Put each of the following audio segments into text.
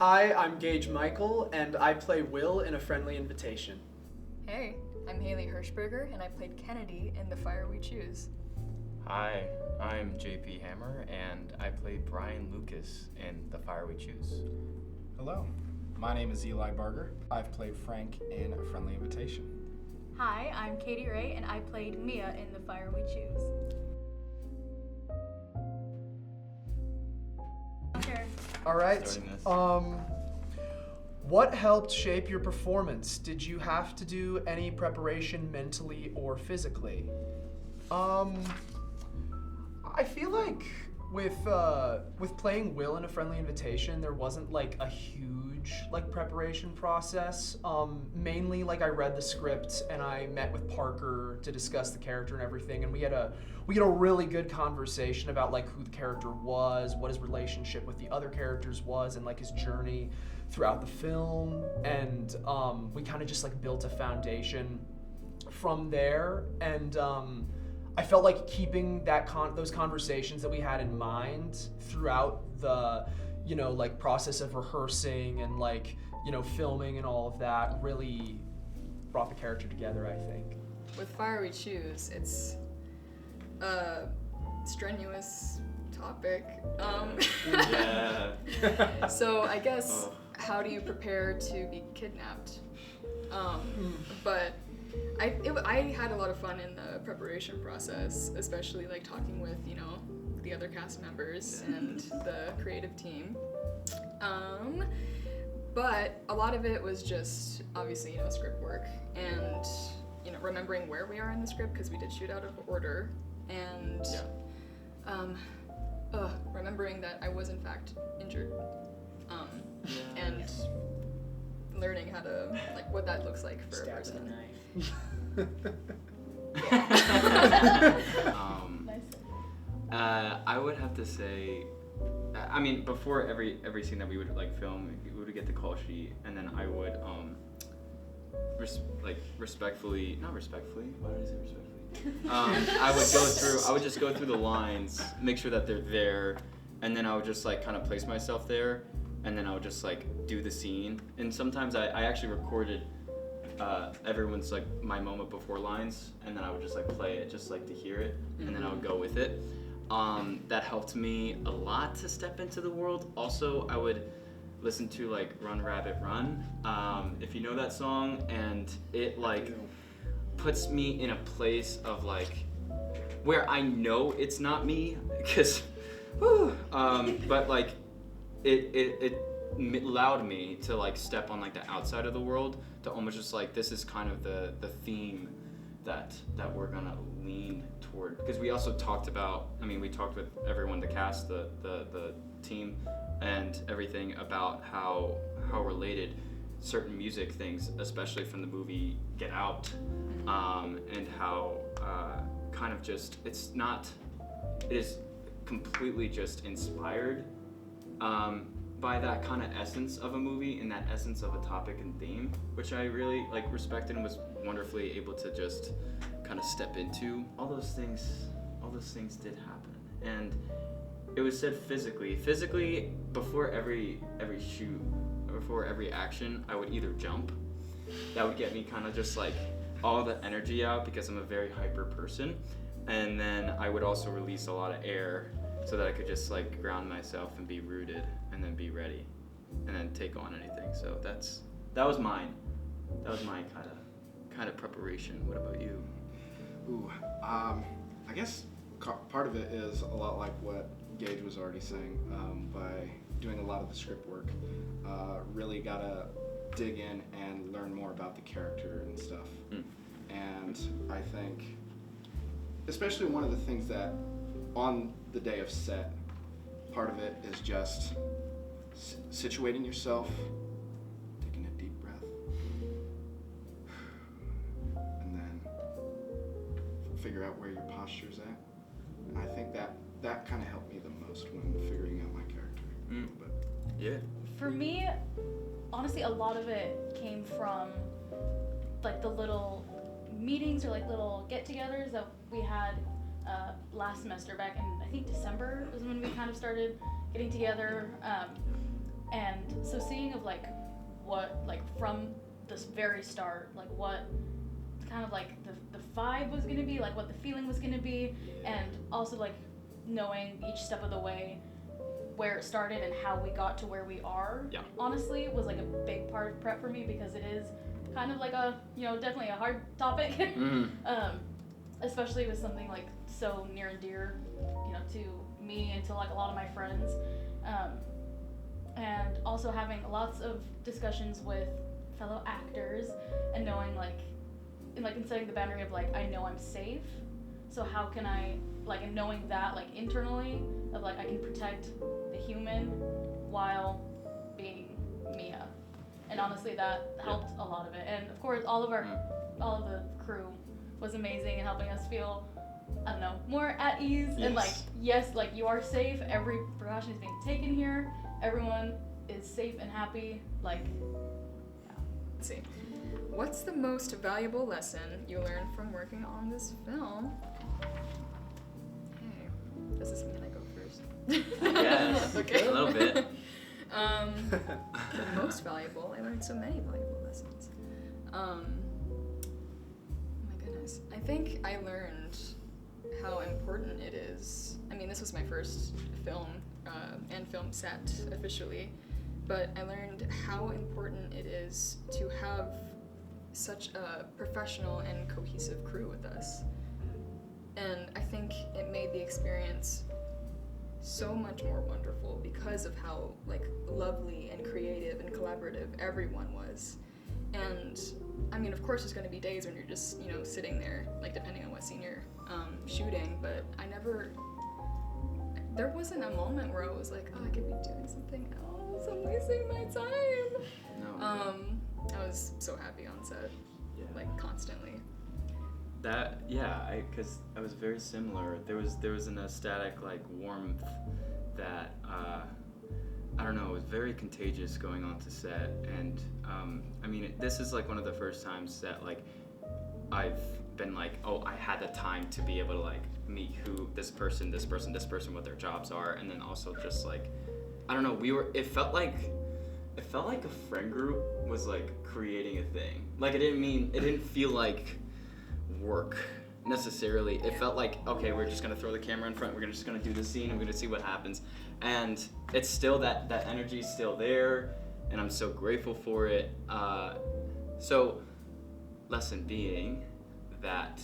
Hi, I'm Gage Michael, and I play Will in A Friendly Invitation. Hey, I'm Haley Hirschberger, and I played Kennedy in The Fire We Choose. Hi, I'm JP Hammer, and I play Brian Lucas in The Fire We Choose. Hello, my name is Eli Barger. I've played Frank in A Friendly Invitation. Hi, I'm Katie Ray, and I played Mia in The Fire We Choose. Sure. All right. Starting this. What helped shape your performance? Did you have to do any preparation mentally or physically? I feel like with playing Will in A Friendly Invitation, there wasn't like a huge preparation process. Mainly I read the script and I met with Parker to discuss the character and everything, and we had a really good conversation about who the character was, what his relationship with the other characters was, and his journey throughout the film, and we kind of just built a foundation from there, and I felt like keeping those conversations that we had in mind throughout the process of rehearsing and filming and all of that really brought the character together, I think. With Fire We Choose, it's a strenuous topic. Yeah. So I guess, how do you prepare to be kidnapped? But I had a lot of fun in the preparation process, especially talking with the other cast members and the creative team. But a lot of it was just obviously script work and remembering where we are in the script, because we did shoot out of order, and remembering that I was in fact injured, and learning how to what that looks like for a person. I would have to say, I mean, before every scene that we would film, we would get the call sheet, and then I would respectfully, not respectfully, why did I say respectfully? I would just go through the lines, make sure that they're there, and then I would just kind of place myself there, and then I would just do the scene. And sometimes I actually recorded everyone's my moment before lines, and then I would just play it just to hear it, and then I would go with it. That helped me a lot to step into the world. Also, I would listen to Run Rabbit Run, if you know that song, and it puts me in a place of where I know it's not me, because but it allowed me to step on the outside of the world, to almost just this is kind of the theme that we're gonna lean toward, because we also talked about, we talked with everyone, the cast, the team, and everything, about how related certain music things, especially from the movie Get Out, and how kind of just it is completely just inspired by that kind of essence of a movie and that essence of a topic and theme, which I really respected and was wonderfully able to just kind of step into. All those things did happen, and it was said physically. Before every shoot, before every action, I would either jump. That would get me kind of just all the energy out, because I'm a very hyper person, and then I would also release a lot of air, so that I could just ground myself and be rooted, and then be ready, and then take on anything. So that was mine. That was my kind of preparation. What about you? I guess part of it is a lot like what Gage was already saying. By doing a lot of the script work, really gotta dig in and learn more about the character and stuff. And I think, especially one of the things that on the day of set, part of it is just situating yourself, taking a deep breath, and then figure out where your posture's at. And I think that kind of helped me the most when figuring out my character a little bit. Yeah. For me, honestly, a lot of it came from the little meetings or little get-togethers that we had last semester, back in I think December was when we kind of started getting together. And so seeing of like what, like from this very start, like what kind of like the vibe was gonna be, like what the feeling was gonna be, and also like knowing each step of the way where it started and how we got to where we are, honestly, was like a big part of prep for me, because it is kind of like a, you know, definitely a hard topic, especially with something like so near and dear, you know, to me and to like a lot of my friends. And also having lots of discussions with fellow actors and knowing like, and setting the boundary of like, I know I'm safe, so how can I, like, and knowing that like internally of like I can protect the human while being Mia. And honestly that helped a lot of it. And of course all of the crew was amazing in helping us feel, I don't know, more at ease, and like, yes, like you are safe, every precaution is being taken here, everyone is safe and happy, like, yeah. Let's see. What's the most valuable lesson you learned from working on this film? Hey, does this mean I go first? Yes, okay. a little bit. The most valuable, I learned so many valuable lessons. Oh my goodness. I think I learned how important it is. I mean, this was my first film and film set officially, but I learned how important it is to have such a professional and cohesive crew with us. And I think it made the experience so much more wonderful because of how like lovely and creative and collaborative everyone was. And I mean, of course there's going to be days when you're just, you know, sitting there, like depending on what scene you're shooting, but there wasn't a moment where I was like, oh, I could be doing something else, I'm wasting my time. No. I was so happy on set, like constantly. Because I was very similar. There was an aesthetic like warmth that I don't know, it was very contagious going on to set. And I mean, this is like one of the first times that like I've been like, oh, I had the time to be able to like meet who this person, what their jobs are, and then also just like, I don't know, it felt like a friend group was like creating a thing. Like it didn't feel like work necessarily. It felt like, okay, we're just gonna throw the camera in front, we're just gonna do the scene, and we're gonna see what happens. And it's still that energy's still there, and I'm so grateful for it. So lesson being that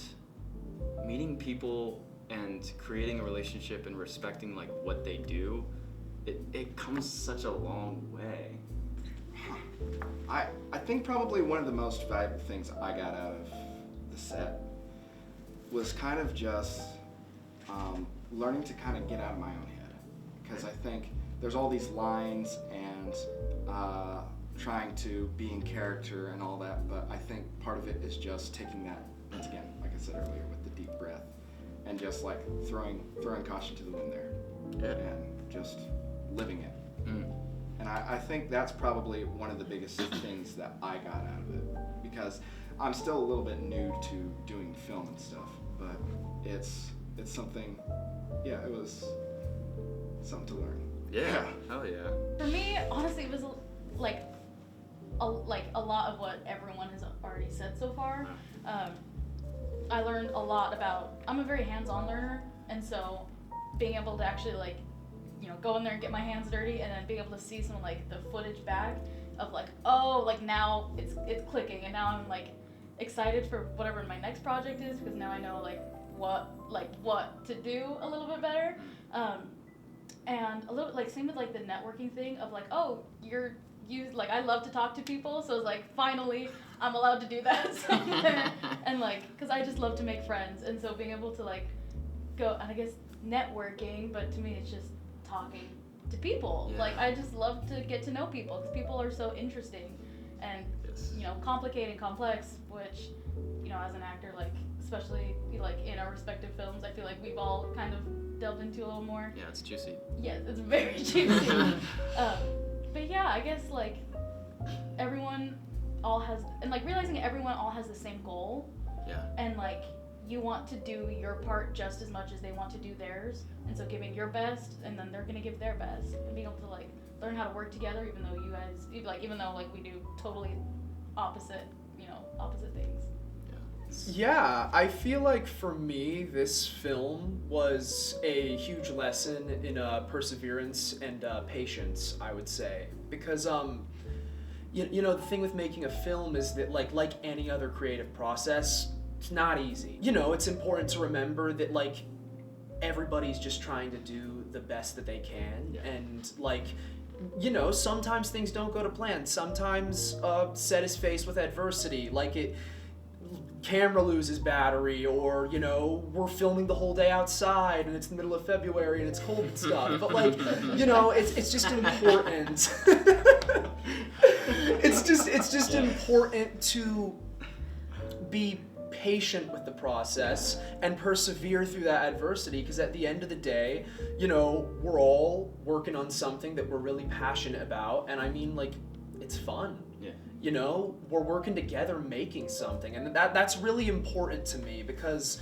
meeting people and creating a relationship and respecting like what they do, it comes such a long way. I think probably one of the most valuable things I got out of the set was kind of just learning to kind of get out of my own head, because I think there's all these lines and trying to be in character and all that, but I think part of it is just taking that, once again, like I said earlier, with the deep breath and just like throwing caution to the wind there, and just living it. And I think that's probably one of the biggest things that I got out of it, because I'm still a little bit new to doing film and stuff, but it's something, it was something to learn. Yeah, hell yeah. For me, honestly, it was like a lot of what everyone has already said so far. I learned a lot about, I'm a very hands-on learner, and so being able to actually like, you know, go in there and get my hands dirty, and then being able to see some like the footage back of like, oh, like now it's clicking, and now I'm like excited for whatever my next project is, because now I know like what to do a little bit better. And a little like same with like the networking thing of like, oh, you like, I love to talk to people, so it's like finally I'm allowed to do that somewhere. And like, because I just love to make friends, and so being able to like go, and I guess networking, but to me it's just talking to people. Like I just love to get to know people, because people are so interesting and you know, complicated and complex, which, you know, as an actor, like especially like in our respective films, I feel like we've all kind of delved into a little more. Yeah, it's juicy. Yeah, it's very juicy. But yeah, I guess like everyone all has, and like realizing everyone all has the same goal. Yeah. And like you want to do your part just as much as they want to do theirs, and so giving your best, and then they're gonna give their best, and being able to like learn how to work together, even though you guys, even though like we do totally opposite things. Yeah, I feel like for me, this film was a huge lesson in perseverance and patience, I would say. Because, you know, the thing with making a film is that, like any other creative process, it's not easy. You know, it's important to remember that, like, everybody's just trying to do the best that they can. Yeah. And, like, you know, sometimes things don't go to plan. Sometimes set is faced with adversity. Like, camera loses battery, or, you know, we're filming the whole day outside and it's the middle of February and it's cold and stuff. But, like, you know, it's just important. it's just important to be patient with the process and persevere through that adversity, because at the end of the day, you know, we're all working on something that we're really passionate about, and I mean, like, it's fun. Yeah. You know, we're working together making something, and that's really important to me, because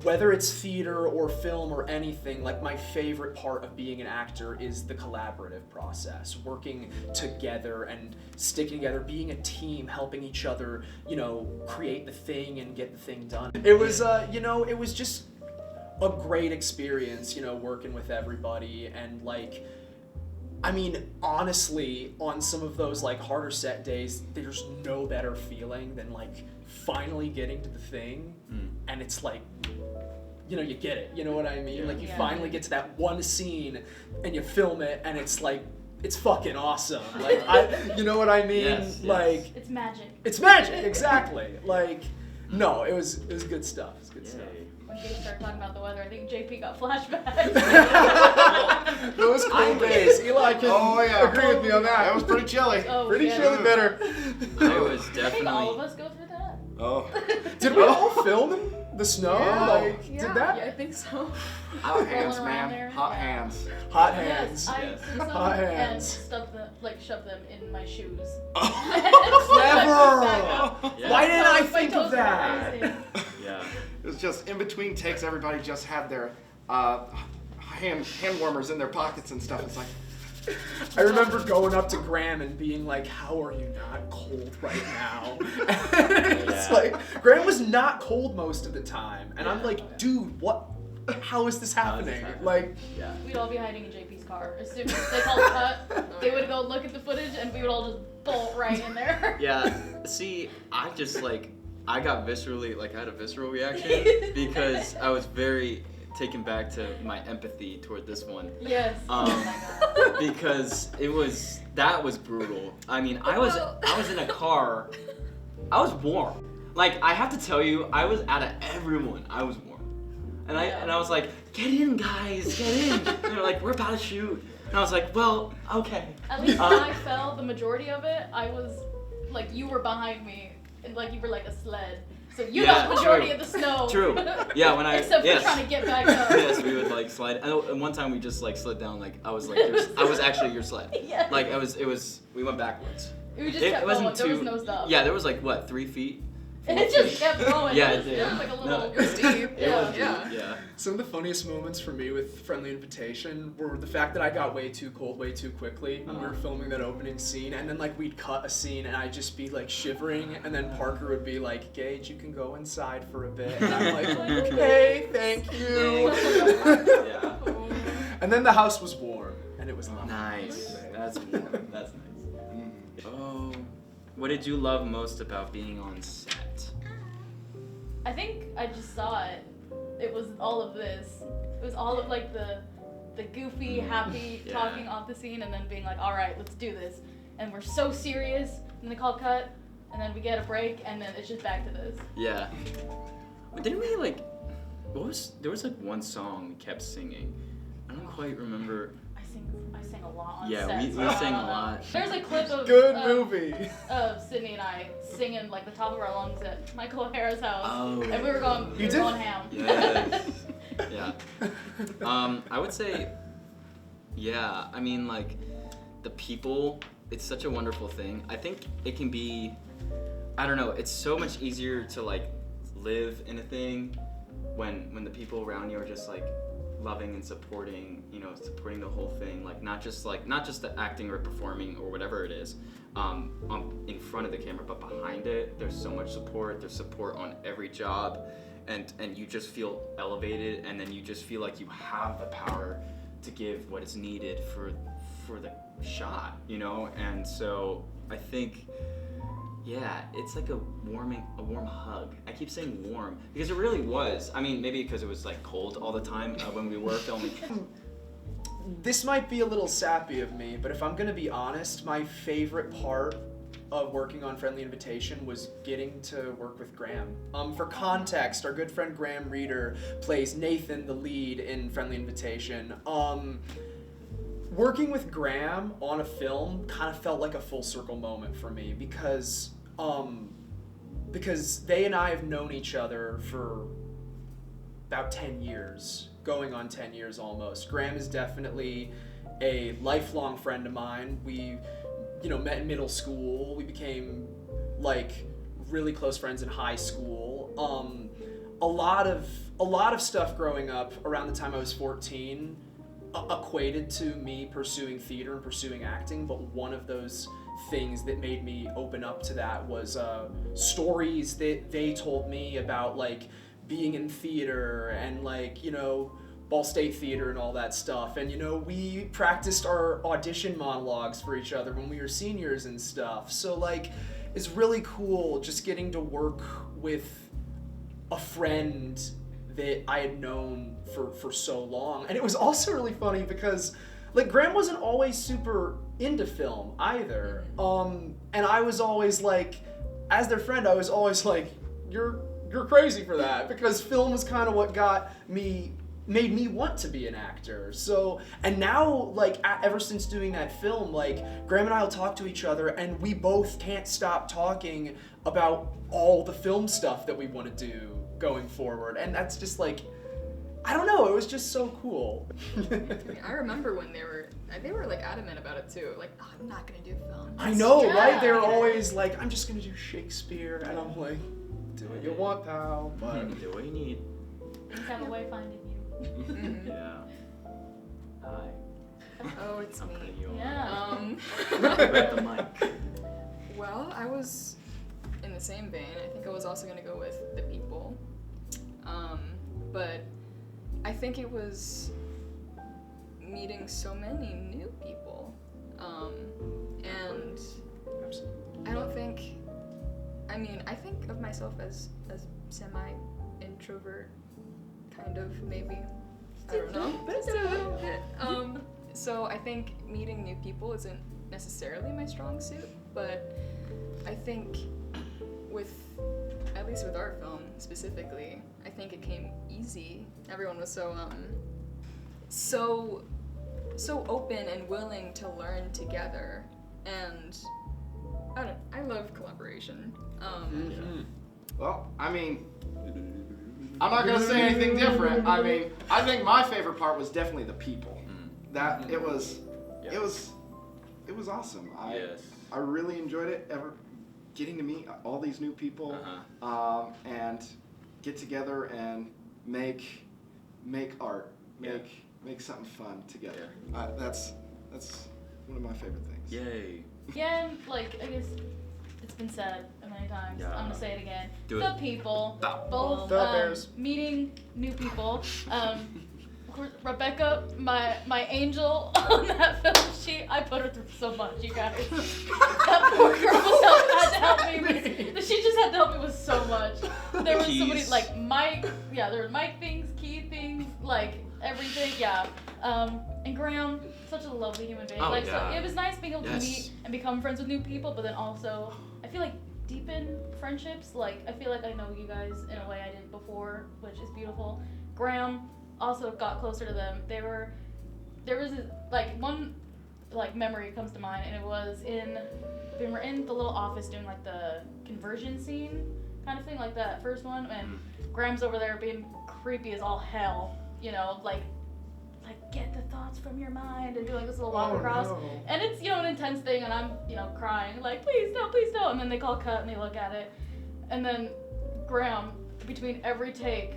whether it's theater or film or anything, like, my favorite part of being an actor is the collaborative process, working together and sticking together, being a team, helping each other, you know, create the thing and get the thing done. It was, you know, it was just a great experience, you know, working with everybody, and, like, I mean, honestly, on some of those, like, harder set days, there's no better feeling than, like, finally getting to the thing, and it's like, you know, you get it, you know what I mean? Yeah. Like, you Yeah. finally get to that one scene, and you film it, and it's like, it's fucking awesome. Like, you know what I mean? Yes, yes. Like, It's magic. it's magic, exactly. Like, no, it was good stuff. It's good stuff. Yay. When Gabe started talking about the weather, I think JP got flashbacks. Those cold days, Eli can agree with me on that. That was pretty chilly. Oh, Pretty yeah. chilly bitter. I was I think all of definitely. us go through that. Oh. Did we all film in the snow? Yeah. Like, Yeah, did that? yeah, I think so. Hot hands, around man. there. Hot Yeah. hands. Hot Yes, hands. I Yes. took some Hot and hands. stuffed them, shove them in my shoes. Clever! Yeah. Why didn't I My think toes of were that? freezing. Yeah. It was just in between takes, everybody just had their hand warmers in their pockets and stuff. It's like, I remember going up to Graham and being like, how are you not cold right now? It's Yeah. like, Graham was not cold most of the time. And I'm Yeah. like, dude, what? How is this How is this happening? happening? Like, Yeah. We'd all be hiding in JP's car. As soon as they called cut, they would go look at the footage and we would all just bolt right in there. Yeah. See, I just like I got viscerally I had a visceral reaction because I was very taken back to my empathy toward this one. Yes. Um, Oh my God. Because that was brutal. I mean, I was in a car. I was warm. Like, I have to tell you, I was out of everyone, I was warm. And I was like, get in, guys, get in. And they're like, we're about to shoot. And I was like, well, okay. At least when I fell, the majority of it, I was like, you were behind me, and like you were like a sled. So you Yeah, got the majority true. of the snow. True. Yeah, when I Except yes. for trying to get back up. Yes, we would like slide. And one time we just like slid down. Like I was like, I was actually your sled. Yeah. Like it was. We went backwards. We just kept going. There was no stop. Yeah, there was like what 3 feet. And it just kept going. Yeah, it it did. was like a little. No. It was deep. It was Yeah. deep, yeah. some of the funniest moments for me with Friendly Invitation were the fact that I got way too cold way too quickly when we were filming that opening scene, and then like we'd cut a scene and I'd just be like shivering, and then Parker would be like, Gage, you can go inside for a bit, and I'm like, okay, thank you. Yeah. And then the house was warm, and it was lovely. Nice. That's warm. That's nice. Oh, what did you love most about being on set? I think I just saw it. It was all of this. It was all of like the goofy, happy Yeah. talking off the scene, and then being like, all right, let's do this. And we're so serious, and they call cut, and then we get a break, and then it's just back to this. Yeah. But didn't we like? There was like one song we kept singing. I don't quite remember. I sing a lot on Yeah, set. we so I sang don't a know. lot. There's a clip of Good movie. of Sydney and I singing like the top of our lungs at Michael O'Hara's house, Oh. and we were going did? ham. Yes. Yeah. I would say, yeah. I mean, like, the people. It's such a wonderful thing. I think it can be. I don't know. It's so much easier to like live in a thing when the people around you are just like loving and supporting, supporting the whole thing, like not just the acting or performing or whatever it is, in front of the camera, but behind it. There's so much support. There's support on every job, and you just feel elevated, and then you just feel like you have the power to give what is needed for the shot, And so I think, yeah, it's like a warm hug. I keep saying warm because it really was. I mean, maybe because it was like cold all the time when we were filming. This might be a little sappy of me, but if I'm gonna be honest, my favorite part of working on Friendly Invitation was getting to work with Graham. For context, our good friend Graham Reeder plays Nathan, the lead in Friendly Invitation. Working with Graham on a film kind of felt like a full circle moment for me because they and I have known each other for about 10 years, going on 10 years almost. Graham is definitely a lifelong friend of mine. We, met in middle school. We became really close friends in high school. A lot of stuff growing up around the time I was 14 equated to me pursuing theater and pursuing acting, but one of those things that made me open up to that was stories that they told me about being in theater and Ball State Theater and all that stuff. And we practiced our audition monologues for each other when we were seniors and stuff. So it's really cool just getting to work with a friend that I had known for so long. And it was also really funny because Graham wasn't always super into film either. And I was always as their friend, I was always you're crazy for that, because film was kind of what made me want to be an actor. So, and now ever since doing that film, Graham and I will talk to each other and we both can't stop talking about all the film stuff that we want to do going forward. And that's just I don't know, it was just so cool. I remember when they were adamant about it too. Oh, I'm not gonna do film. I know, right? They were always I'm just gonna do Shakespeare, and I'm do what you want, pal, but do what you need. Things have a way of finding you. Yeah. Hi. Oh, it's I'm me. putting you on. Yeah. Grab the mic. Well, I was in the same vein. I think I was also gonna go with the people. But I think it was meeting so many new people. And I don't think, I think of myself as semi-introvert, kind of, maybe. I don't know. Just a little bit. So I think meeting new people isn't necessarily my strong suit, but I think at least with our film specifically, I think it came easy. Everyone was so open and willing to learn together, and I love collaboration. Well, I'm not gonna say anything different. I think my favorite part was definitely the people. That it was awesome. I really enjoyed it. Getting to meet all these new people, and get together and make art, make something fun together. That's one of my favorite things. Yay. Yeah, and I guess it's been said many times. Yeah. I'm gonna say it again. Do the it. people, The both bears. meeting new people. Of course, Rebecca, my angel on that film, I put her through so much, you guys. That poor girl had to help me. She just had to help me with so much. There was so many mic, there were mic things, key things, everything, yeah. And Graham, such a lovely human being. Oh, So it was nice being able to meet and become friends with new people, but then also I feel deepen friendships. I feel I know you guys in a way I didn't before, which is beautiful. Graham also got closer to them. There was this, one memory comes to mind, and it was we were in the little office doing the conversion scene kind of thing, that first one, and Graham's over there being creepy as all hell, get the thoughts from your mind, and do this little walk across. No. And it's an intense thing, and I'm crying please don't, and then they call cut and they look at it, and then Graham between every take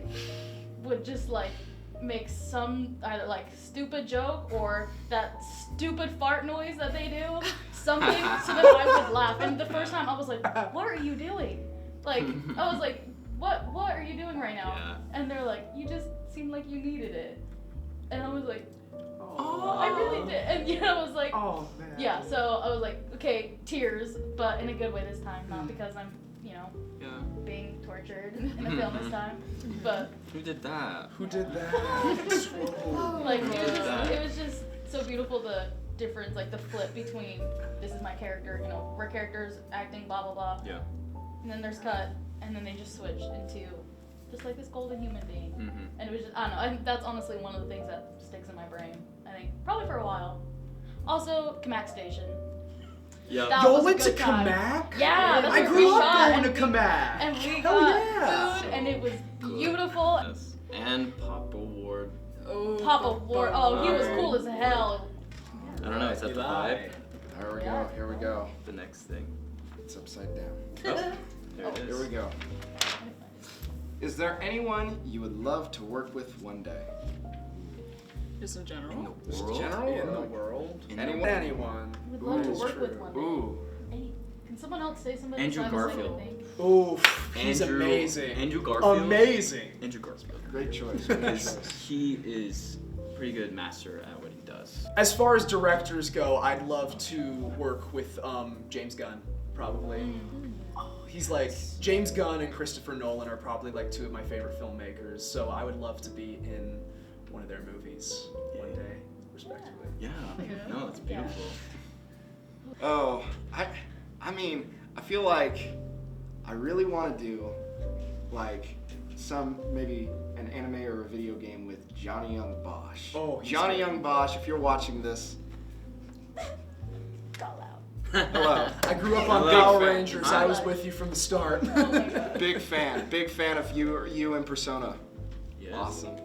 would just make some either like stupid joke or that stupid fart noise that they do, something so that I would laugh. And the first time I was like, what are you doing? Like, I was like, what are you doing right now? Yeah. And they're like, you just seemed like you needed it. And I was like, oh, I really did. And I was like, Oh man. yeah, so I was like, okay, tears, but in a good way this time, not because I'm, Yeah. being tortured in a film this time. But Who did that? Who did that? like it was just so beautiful, the difference, like the flip between this is my character, we're characters acting blah blah blah. Yeah. And then there's cut, and then they just switched into just like this golden human being. Mm-hmm. And it was just, I don't know, I think that's honestly one of the things that sticks in my brain. I think probably for a while. Also, Kamak Station. Yeah. That Y'all was a went to good time. Kamak? Yeah, that's I where grew we up shot, going to and Kamak. And we Hell got yeah. food, and it was beautiful. Yes. And Papa Ward. Oh, Papa Ward, oh, he was Ward. cool as hell. I don't know. Is that the vibe? There we Yeah. go. Here we go. The next thing. It's upside down. There it is. Here we go. Is there anyone you would love to work with one day? just in In general. the world. General? In the world? In Anyone? Anyone. Would love to Ooh, work with true. one day. Ooh. Any, can someone else say somebody? Andrew so I can Garfield. think? Oof. He's Andrew, amazing. Andrew Garfield. Amazing. Andrew Garfield. Great choice. Great Because choice. he is pretty good master at what he does. As far as directors go, I'd love to work with James Gunn, probably. He's like, James Gunn and Christopher Nolan are probably like two of my favorite filmmakers, so I would love to be in one of their movies one day, respectively. Yeah. No, it's beautiful. Oh, I mean, I feel like I really want to do like maybe an anime or a video game with Johnny Young Bosch. Oh, he's Johnny great. Young Bosch, if you're watching this, Call out. hello. I grew up I on love Power fan. Rangers. I was with you from the start. Oh my god. Big fan of you in Persona. Yes. Awesome.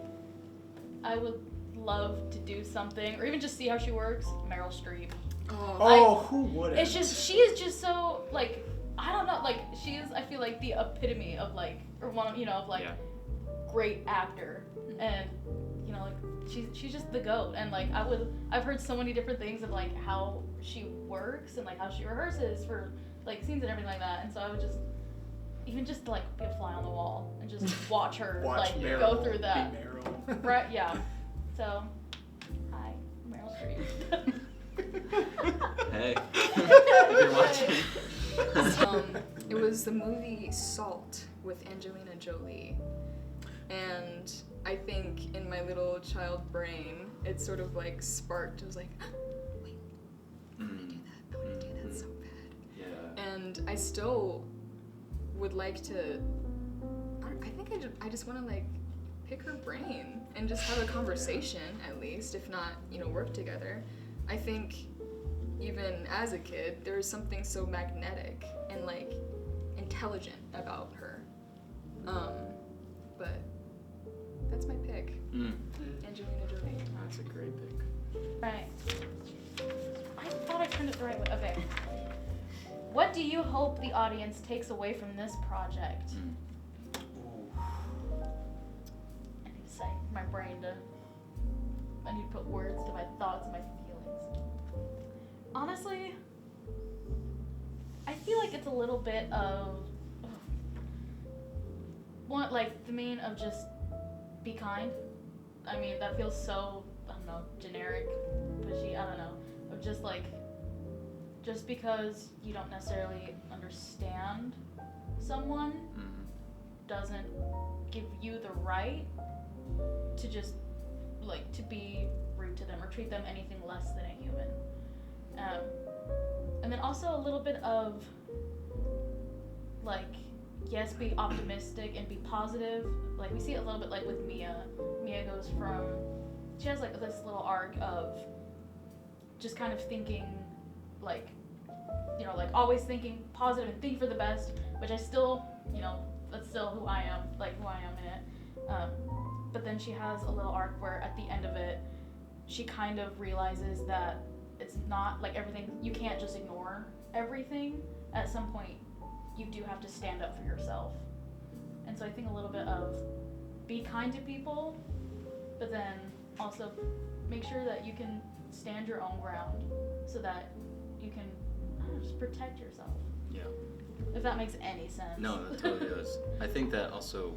I would love to do something, or even just see how she works. Meryl Streep. Oh, who wouldn't? It's just, she is just so, like, I don't know, like, she is, I feel like, the epitome of, like, or one of, of, like, Yeah. great actor. And, like, she's just the GOAT. And, like, I've heard so many different things of, like, how she works and, like, how she rehearses for, like, scenes and everything like that. And so I would just, even just, like, be a fly on the wall and just watch her, Watch like, Meryl go through that. Be Meryl. Right, yeah. So, hi, Meryl Streep. Hey. If you're watching. It was the movie Salt with Angelina Jolie. And I think in my little child brain, it sort of like sparked. It was like, wait, I want to do that. I want to do that so bad. Yeah. And I still would like to, I think I just want to like pick her brain and just have a conversation at least, if not, work together. I think even as a kid, there was something so magnetic and like intelligent about her. But that's my pick. Angelina Jolie. That's a great pick. Right. I thought I turned it the right way. Okay. What do you hope the audience takes away from this project? I need to say my brain to. I need to put words to my thoughts and my feelings. Honestly, I feel like it's a little bit of one, like the main of just be kind. I mean, that feels so, I don't know, generic, pushy, I don't know. Of just like, just because you don't necessarily understand someone doesn't give you the right to just, like, to be rude to them or treat them anything less than a human. And then also a little bit of, like, yes, be optimistic and be positive. Like, we see it a little bit like with Mia. Mia goes from, she has like this little arc of just kind of thinking like, like always thinking positive and think for the best, which I still, that's still who I am, like who I am in it. But then she has a little arc where at the end of it, she kind of realizes that it's not like everything, you can't just ignore everything. At some point, you do have to stand up for yourself. And so I think a little bit of be kind to people, but then also make sure that you can stand your own ground so that you can, I don't know, just protect yourself. Yeah. If that makes any sense. No, that totally does. I think that also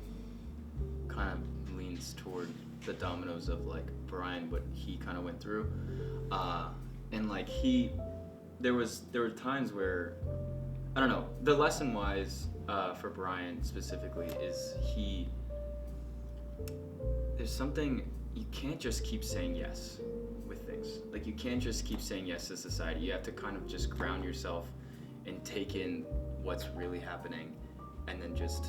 kind of leans toward the dominoes of like Brian, what he kind of went through, and like there were times where, I don't know, the lesson wise for Brian specifically is there's something, you can't just keep saying yes with things. Like you can't just keep saying yes to society. You have to kind of just ground yourself and take in what's really happening and then just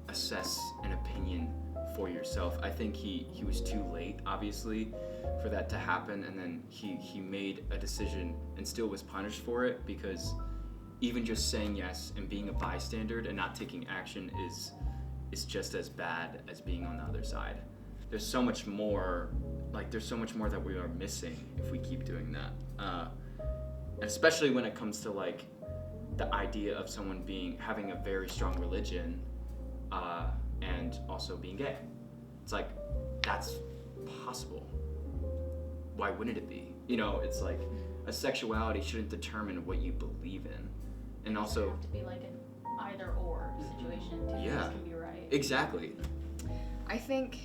assess an opinion for yourself. I think he was too late, obviously, for that to happen, and then he made a decision and still was punished for it, because even just saying yes and being a bystander and not taking action is just as bad as being on the other side. There's so much more that we are missing if we keep doing that, and especially when it comes to like the idea of someone having a very strong religion and also being gay. It's like, that's possible. Why wouldn't it be? You know, it's like a sexuality shouldn't determine what you believe in. And also, It doesn't have to be like an either or situation. Two things Yeah. can be right. exactly. I think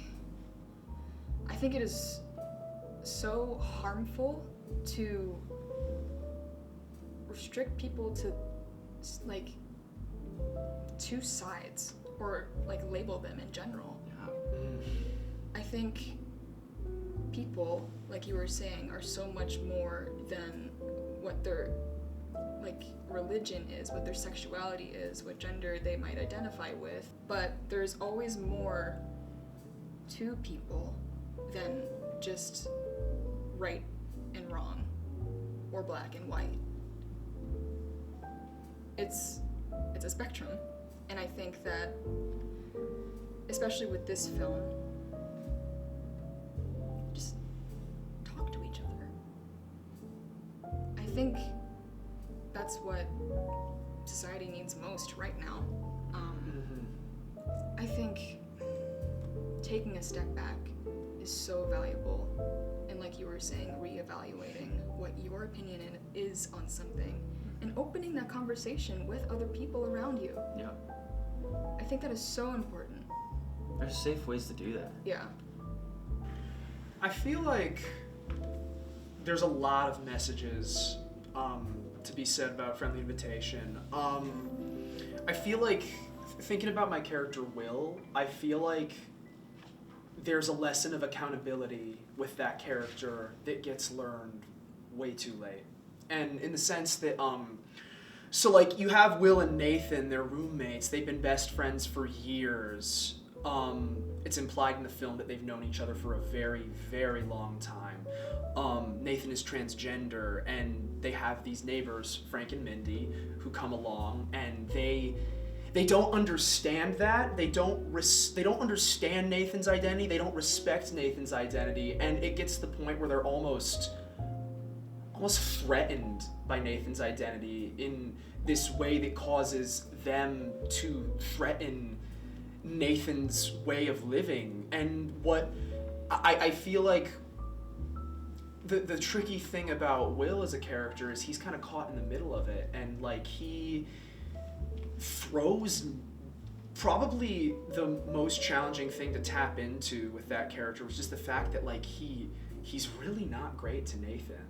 it is so harmful to restrict people to like two sides, or like label them in general. Yeah. I think people, like you were saying, are so much more than what their like religion is, what their sexuality is, what gender they might identify with. But there's always more to people than just right and wrong or black and white. It's a spectrum, and I think that especially with this film, just talk to each other. I think that's what society needs most right now. I think taking a step back is so valuable, and like you were saying, reevaluating what your opinion is on something and opening that conversation with other people around you. Yeah. I think that is so important. There's safe ways to do that. Yeah. I feel like there's a lot of messages to be said about Friendly Invitation. I feel like, thinking about my character Will, I feel like there's a lesson of accountability with that character that gets learned way too late. And in the sense that, so like you have Will and Nathan, they're roommates, they've been best friends for years. It's implied in the film that they've known each other for a very, very long time. Nathan is transgender, and they have these neighbors, Frank and Mindy, who come along, and they don't understand that. They don't understand Nathan's identity. They don't respect Nathan's identity, and it gets to the point where they're almost threatened by Nathan's identity in this way that causes them to threaten Nathan's way of living. And what I feel like the tricky thing about Will as a character is he's kind of caught in the middle of it, and like he throws probably the most challenging thing to tap into with that character was just the fact that like he's really not great to Nathan.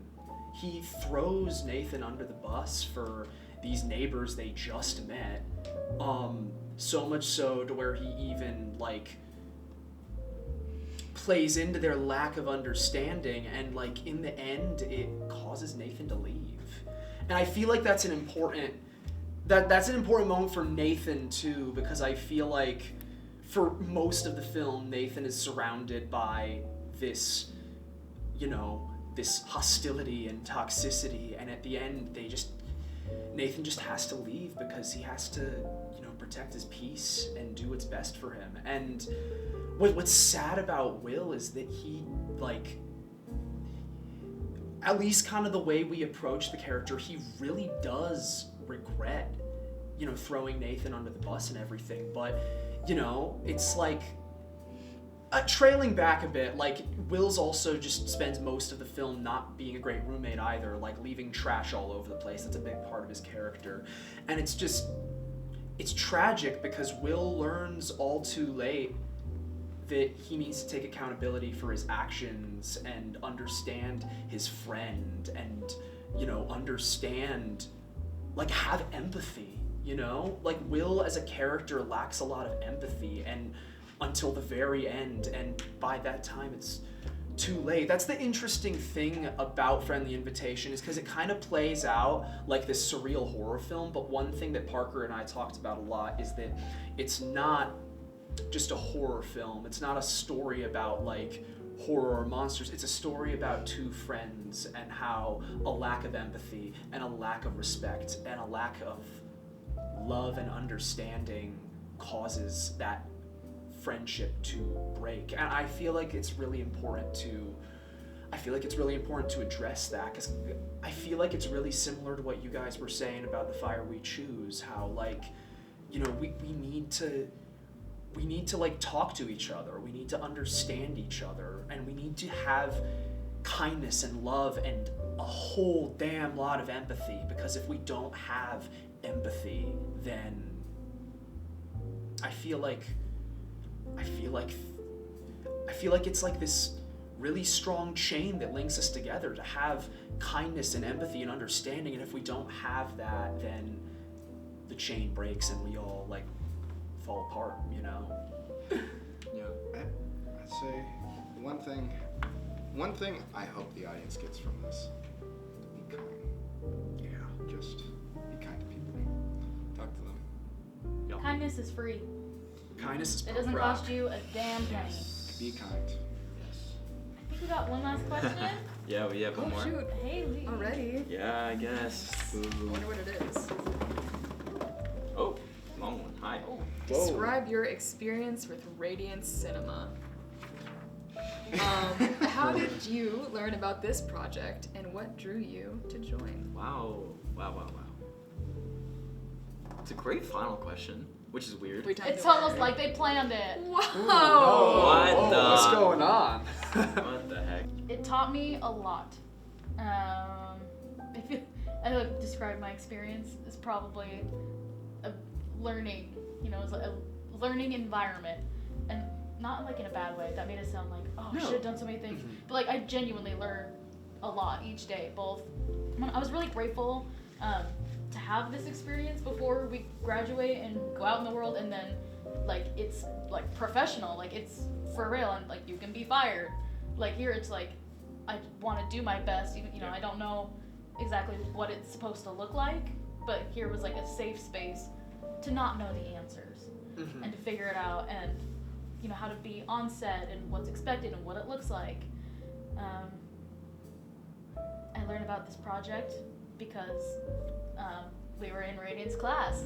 He throws Nathan under the bus for these neighbors they just met, so much so to where he even like plays into their lack of understanding, and like in the end it causes Nathan to leave. And I feel like that's an important moment for Nathan too, because I feel like for most of the film Nathan is surrounded by this, this hostility and toxicity, and at the end Nathan just has to leave because he has to, protect his peace and do what's best for him. And what's sad about Will is that he, like, at least kind of the way we approach the character, he really does regret, throwing Nathan under the bus and everything. But, it's like, Trailing back a bit, like, Will's also just spends most of the film not being a great roommate either, like leaving trash all over the place. That's a big part of his character. And it's tragic because Will learns all too late that he needs to take accountability for his actions and understand his friend and, understand, like, have empathy, Like, Will as a character lacks a lot of empathy and until the very end, and by that time it's too late. That's the interesting thing about Friendly Invitation, is because it kind of plays out like this surreal horror film, but one thing that Parker and I talked about a lot is that it's not just a horror film. It's not a story about like horror or monsters. It's a story about two friends and how a lack of empathy and a lack of respect and a lack of love and understanding causes that friendship to break. And I feel like it's really important to address that, because I feel like it's really similar to what you guys were saying about The Fire We Choose, how like, we need to like talk to each other, we need to understand each other, and we need to have kindness and love and a whole damn lot of empathy, because if we don't have empathy, then I feel like it's like this really strong chain that links us together, to have kindness and empathy and understanding, and if we don't have that, then the chain breaks and we all like fall apart, Yeah. I'd say one thing I hope the audience gets from this: be kind. Yeah. Just be kind to people. Talk to them. Yep. Kindness is free. Kindness is It doesn't rock. cost you a damn penny. Be kind. Yes. I think we got one last question. Yeah, we have one more. Shoot. Hey, Lee. Already? Yeah, I guess. I wonder what it is. Oh, long one. Hi. Oh. Describe your experience with Radiance Cinema. How did you learn about this project, and what drew you to join? Wow. It's a great final question, which is weird. It's almost like they planned it. Wow. What the- What's going on? What the heck? It taught me a lot. I would describe my experience as probably a learning, it's like a learning environment, and not like in a bad way. That made it sound like, oh, I should have done so many things. But like, I genuinely learned a lot each day. I was really grateful to have this experience before we graduate and go out in the world, and then like it's like professional, like it's for real, and like you can be fired. Like here it's like I want to do my best, even I don't know exactly what it's supposed to look like, but here was like a safe space to not know the answers and to figure it out, and how to be on set and what's expected and what it looks like. I learned about this project because we were in Radiance class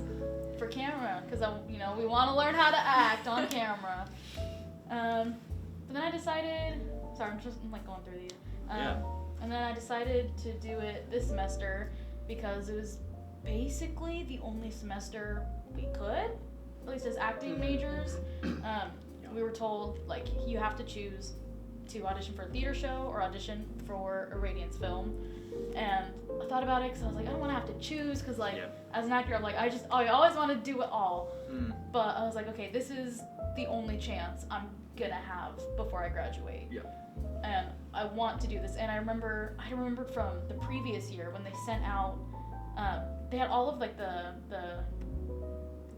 for camera, because we want to learn how to act on camera. But then I decided, sorry, I'm like going through these. And then I decided to do it this semester because it was basically the only semester we could, at least as acting majors. We were told like you have to choose to audition for a theater show or audition for a Radiance film. And I thought about it because I was like, I don't want to have to choose, because like as an actor, I'm like, I always want to do it all. But I was like, okay, this is the only chance I'm gonna have before I graduate. And I want to do this. And I remember from the previous year when they sent out, they had all of like the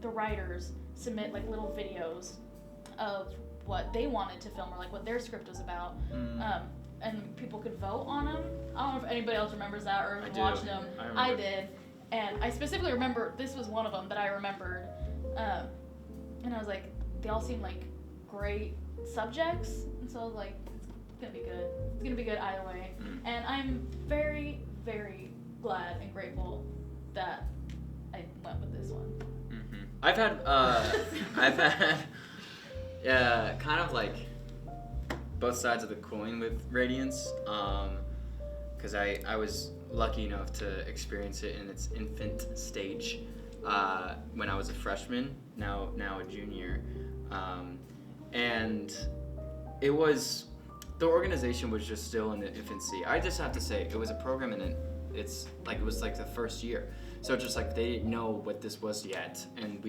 writers submit like little videos of what they wanted to film or like what their script was about. And people could vote on them. I don't know if anybody else remembers that or watched them. I did. And I specifically remember, this was one of them that I remembered. And I was like, they all seemed like great subjects. And so I was like, it's gonna be good. It's gonna be good either way. And I'm very, very glad and grateful that I went with this one. I've had kind of like both sides of the coin with Radiance, because I was lucky enough to experience it in its infant stage when I was a freshman, now a junior, and it was, the organization was just still in the infancy. I just have to say, it was a program and it was like the first year. So just like they didn't know what this was yet, and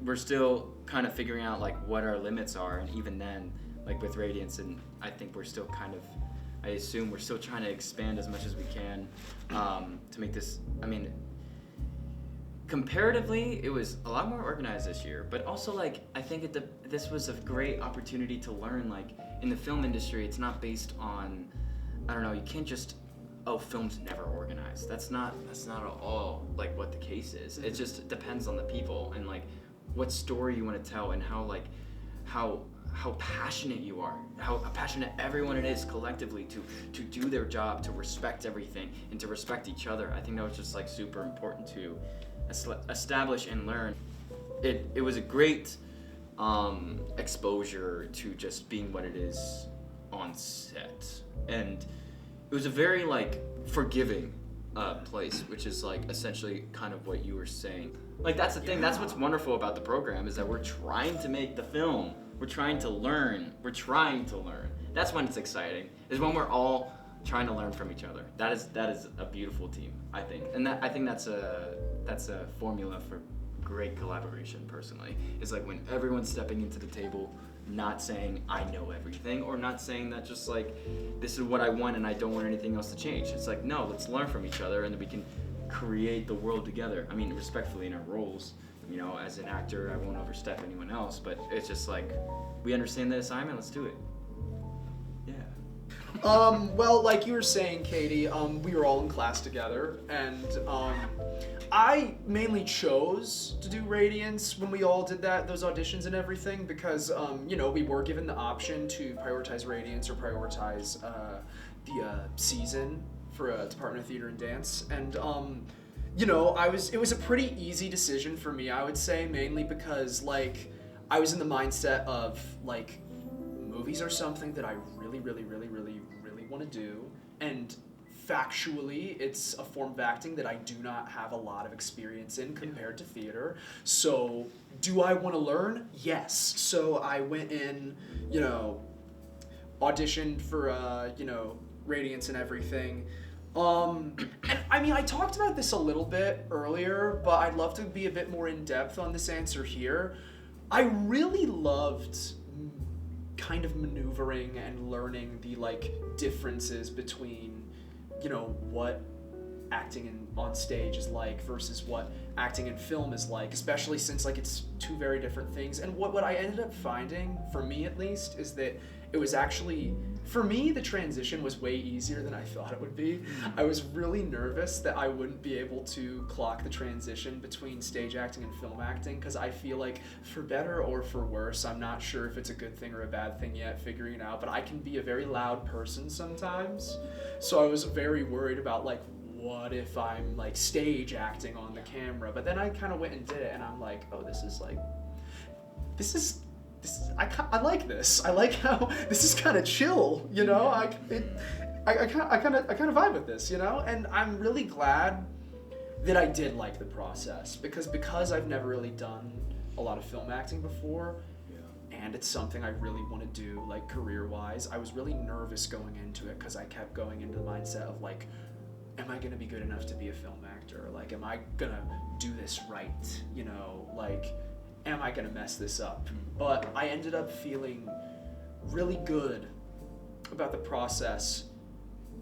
we're still kind of figuring out like what our limits are, and even then, like with Radiance, and I think we're still kind of, I assume we're still trying to expand as much as we can to make this, comparatively, it was a lot more organized this year, but also like I think this was a great opportunity to learn, like in the film industry, it's not based on, I don't know, you can't just, film's never organized. That's not at all like what the case is. It just depends on the people and like what story you want to tell, and how passionate you are, how passionate everyone it is collectively to do their job, to respect everything and to respect each other. I think that was just like super important to establish and learn. It was a great exposure to just being what it is on set, and it was a very like forgiving place, which is like essentially kind of what you were saying. Like that's the thing. That's what's wonderful about the program, is that we're trying to make the film. We're trying to learn. That's when it's exciting. Is when we're all trying to learn from each other. That is a beautiful team, I think. And I think that's a formula for great collaboration. Personally, is like when everyone's stepping into the table, not saying I know everything, or not saying that just like this is what I want and I don't want anything else to change. It's like, no, let's learn from each other and then we can create the world together. I mean, respectfully in our roles, as an actor, I won't overstep anyone else, but it's just like, we understand the assignment, let's do it. Yeah. Well, like you were saying, Katie, we were all in class together, and I mainly chose to do Radiance when we all did those auditions and everything, because we were given the option to prioritize Radiance or prioritize the season for Department of Theater and Dance, and it was a pretty easy decision for me, I would say, mainly because like I was in the mindset of like movies are something that I really, really, really, really, really want to do, and factually, it's a form of acting that I do not have a lot of experience in compared to theater. So, do I want to learn? Yes. So I went in, auditioned for, Radiance and everything. And I talked about this a little bit earlier, but I'd love to be a bit more in depth on this answer here. I really loved kind of maneuvering and learning the like differences between what acting on stage is like versus what acting in film is like, especially since like it's two very different things. And what I ended up finding, for me at least, is that it was actually, for me, the transition was way easier than I thought it would be. I was really nervous that I wouldn't be able to clock the transition between stage acting and film acting, because I feel like, for better or for worse, I'm not sure if it's a good thing or a bad thing yet, figuring it out, but I can be a very loud person sometimes. So I was very worried about like, what if I'm like stage acting on the camera? But then I kind of went and did it, and I'm like, oh, this is I like this. I like how this is kind of chill, I kind of vibe with this, and I'm really glad that I did like the process, because I've never really done a lot of film acting before, and it's something I really want to do, like career-wise. I was really nervous going into it because I kept going into the mindset of like, am I gonna be good enough to be a film actor? Like, am I gonna do this right? Like, am I gonna mess this up? But I ended up feeling really good about the process,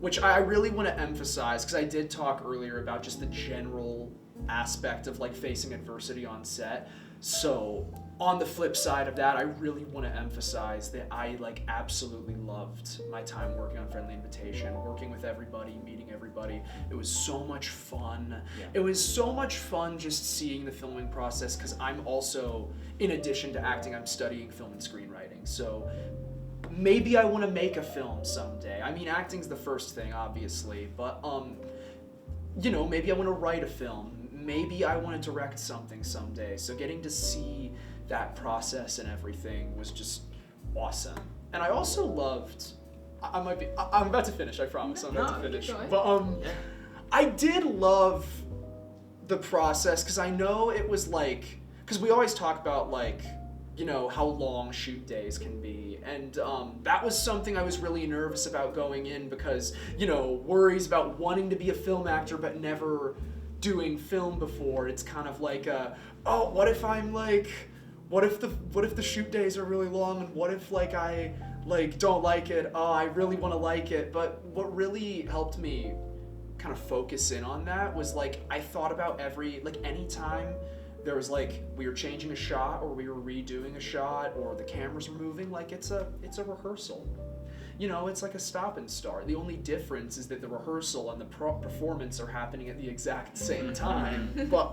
which I really want to emphasize, because I did talk earlier about just the general aspect of like facing adversity on set. So on the flip side of that, I really want to emphasize that I like absolutely loved my time working on Friendly Invitation, working with everybody, meeting everybody. It was so much fun. Yeah. It was so much fun just seeing the filming process, because I'm also, in addition to acting, I'm studying film and screenwriting. So maybe I want to make a film someday. Acting's the first thing, obviously, but maybe I want to write a film. Maybe I want to direct something someday. So getting to see that process and everything was just awesome. And I also loved, I'm about to finish, I promise, I'm about to finish. But I did love the process, because I know it was like, because we always talk about like how long shoot days can be. And that was something I was really nervous about going in because, worries about wanting to be a film actor but never doing film before. It's kind of like, what if I'm like, what if the shoot days are really long, and what if like I like don't like it? Oh, I really want to like it. But what really helped me kind of focus in on that was like I thought about any time there was like we were changing a shot or we were redoing a shot or the cameras were moving, like it's a rehearsal. It's like a stop and start. The only difference is that the rehearsal and the performance are happening at the exact same time. But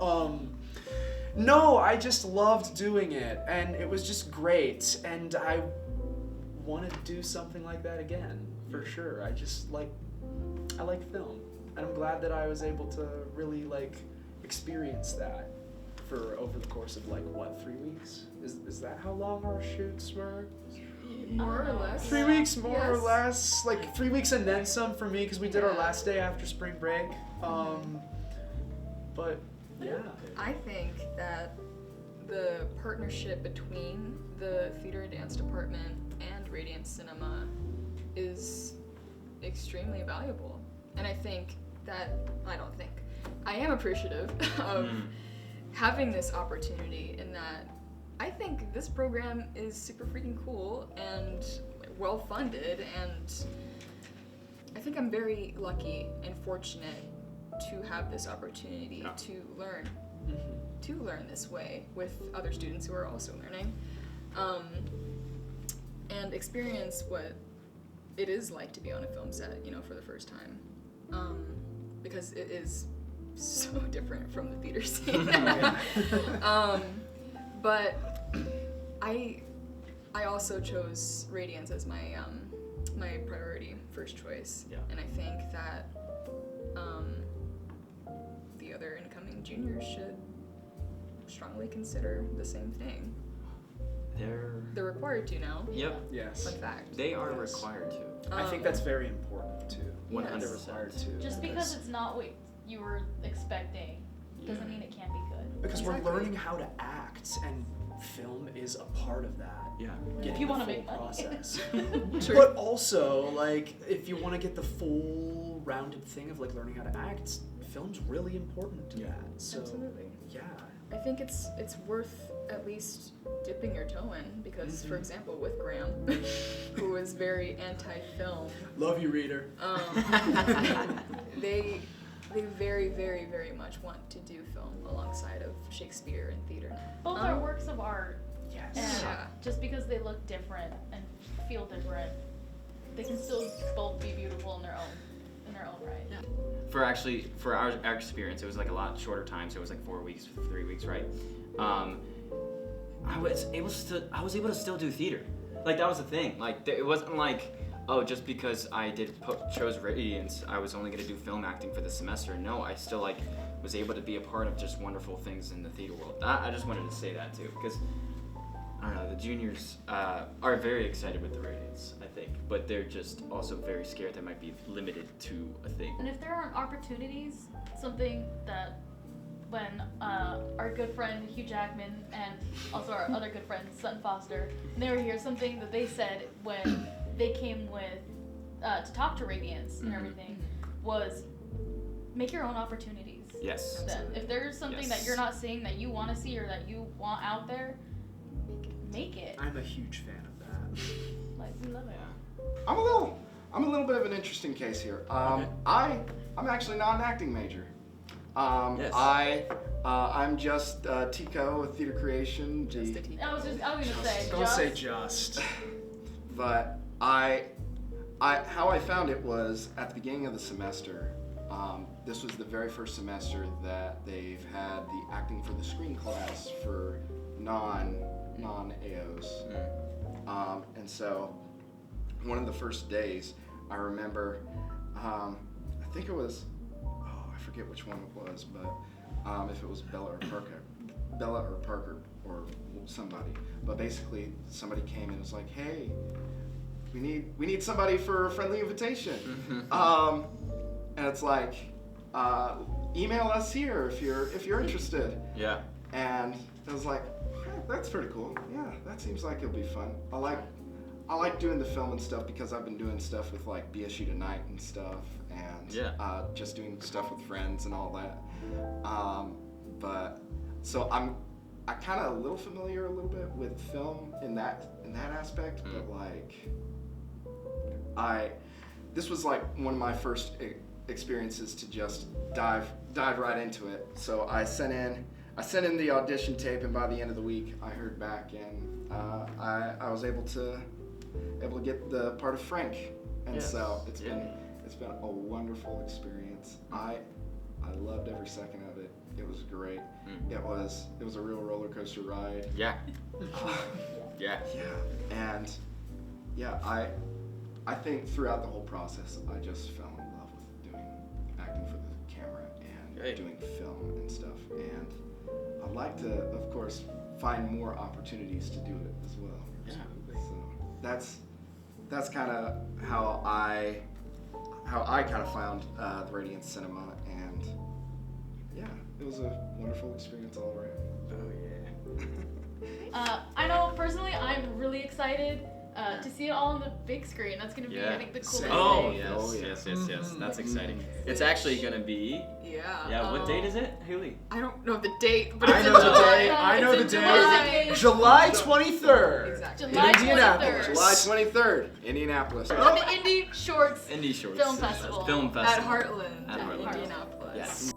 no, I just loved doing it, and it was just great, and I want to do something like that again for sure. I like film, and I'm glad that I was able to really like experience that for over the course of 3 weeks? Is that how long our shoots were? More or less. 3 weeks, more or Yes. less. 3 weeks and then some for me because we did our last day after spring break. But yeah. I think that the partnership between the theater and dance department and Radiance Cinema is extremely valuable. And I am appreciative of having this opportunity in that I think this program is super freaking cool and well funded, and I think I'm very lucky and fortunate to have this opportunity to learn this way with other students who are also learning, and experience what it is like to be on a film set, for the first time, because it is so different from the theater scene. But I also chose Radiance as my my priority first choice, and I think that the other incoming juniors should strongly consider the same thing. They're required to now. Yep. Yes. Fun fact. They are required to. I think that's very important too. 100%. They're required to. Just because it's not what you were expecting doesn't mean it can't be good. Because Exactly. we're learning how to act, and film is a part of that. Yeah. Getting If you the wanna full make money. process. True. But also, if you want to get the full rounded thing of learning how to act, film's really important to that. So Absolutely. yeah. I think it's worth at least dipping your toe in because, for example, with Graham, who is very anti-film, Love you, reader. they very, very, very much want to do film alongside of Shakespeare and theater. Both are works of art, Yes. and Yeah. just because they look different and feel different, they can still both be beautiful in their own right. For our experience, it was a lot shorter time, so it was 4 weeks, 3 weeks, right? I was able to still do theater. That was the thing. It wasn't just because I chose Radiance, I was only gonna do film acting for the semester. No, I still was able to be a part of just wonderful things in the theater world. I just wanted to say that too, because I don't know, the juniors are very excited with the Radiance, I think, but they're just also very scared they might be limited to a thing. And if there aren't opportunities, something that when our good friend Hugh Jackman and also our other good friend Sutton Foster, when they were here, something that they said when they came with to talk to Radiance and everything was make your own opportunities. Yes. Then if there's something that you're not seeing that you want to see or that you want out there, make it. I'm a huge fan of that. We love it. I'm a little bit of an interesting case here. I'm actually not an acting major. Yes. I'm just TCO with theater creation. Just a teacher. I was gonna say. Don't just, say just. But how I found it was at the beginning of the semester. This was the very first semester that they've had the acting for the screen class for non-AOs. And so one of the first days, I remember, I think it was, I forget which one it was, but if it was Bella or Parker or somebody. But basically, somebody came and was like, "Hey, we need somebody for a friendly invitation." And it's email us here if you're interested. Yeah. And I was like, hey, that's pretty cool. Yeah, that seems like it'll be fun. I like doing the film and stuff because I've been doing stuff with like BSU Tonight and stuff, and just doing stuff with friends and all that. But so I kind of a little familiar a little bit with film in that aspect, but like this was like one of my first experiences to just dive right into it. So I sent in the audition tape, and by the end of the week I heard back, and I was able to get the part of Frank, and so it's been a wonderful experience. I loved every second of it. It was great. It was a real roller coaster ride. Yeah. Yeah. And I think throughout the whole process I just fell in love with doing acting for the camera and doing film and stuff. And I'd like to, of course, find more opportunities to do it as well. Yeah. So that's kind of how I kind of found the Radiance Cinema, and it was a wonderful experience all around. Oh yeah. I know personally, I'm really excited to see it all on the big screen. That's gonna be, I think, the coolest thing. Yes. That's exciting. It's actually gonna be. Yeah. Yeah. What date is it, Haley? I don't know the date, but I it's know in the July. day. I know the day. July. July 23rd. Exactly. July In Indianapolis. 23rd. July 23rd, Indianapolis. At the Indie Shorts Indie Shorts. Film Festival. Film At Festival. Heartland, At Heartland. Indianapolis. Yes.